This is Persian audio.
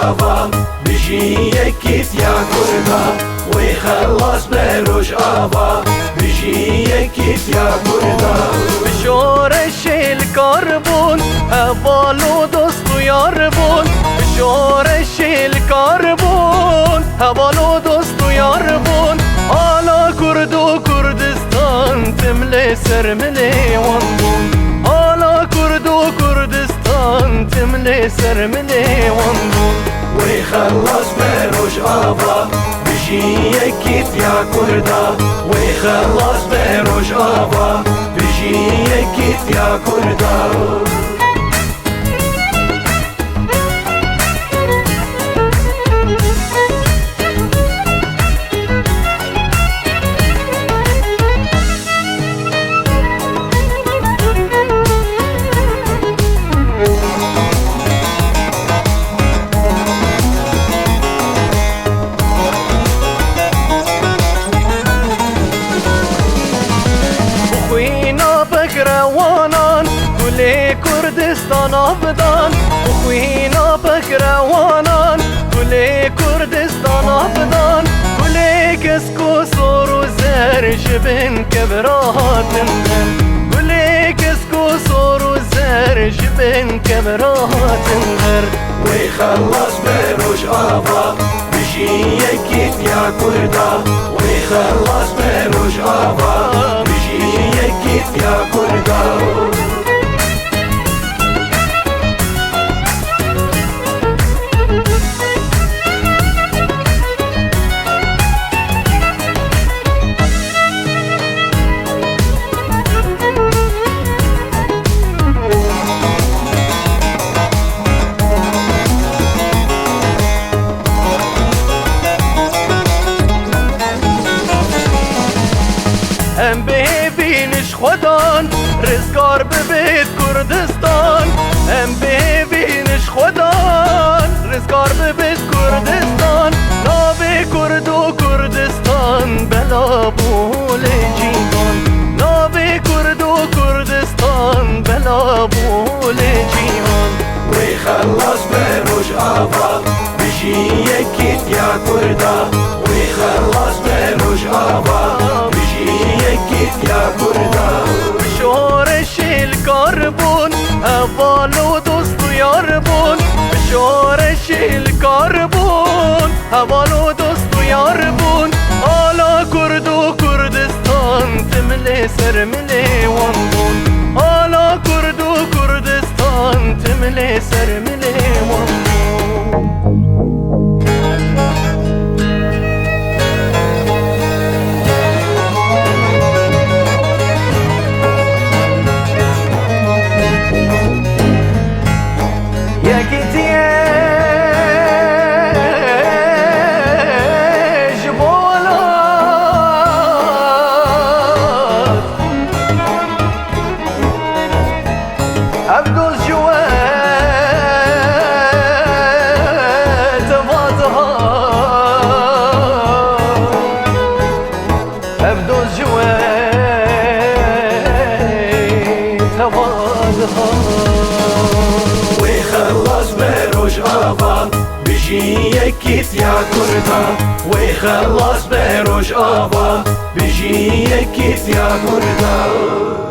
آوا بجی یکیت یا کردا وی خلاص بروش آوا بجی یکیت یا کردا شورش الكربون هبالو دوست و یار بون شورش الكربون هبالو دوست و یار بون حالا کرد و کردستان تملی سر ملی وان بون حالا کرد و کردستان تملی سر ملی وان بون وی خلاص بروش آوا بجی یکیت یا کردا وی خلاص بروش آوا بجی یکیت یا کردا بکروانان کل کردستان آبدان خوینا بکروانان کل کردستان آبدان کل کسکو سور و زر شبن کبراتن کل کسکو سور و زر شبن کبراتن وی خلاص بروش آوا بجی یکیت یا کردا وی خلاص بروش آوا بجی یکیت یا کردا هم ببینش خودان رزگار ببید کردستان هم ببینش خودان رزگار ببید کردستان نابه کرد و کردستان بلا بول جیهان نابه کرد و کردستان بلا بول جیهان وی خلاص بروش آوا بجی یکیت یا کردا وی خلاص بروش آوا یکیت یا کردا شورش الكربون هبالو دوست و یار بون شورش الكربون هبالو دوست و یار بون حالا کرد و کردستان تملی سر ملی وان بون حالا کرد و کردستان تملی سر ملی وان بون عبدوز جوات تفاضها عبدوز جوات تفاضها وی خلاص بروش آوا بجی یکیت یا کردا وی خلاص بروش آوا بجی یکیت یا کردا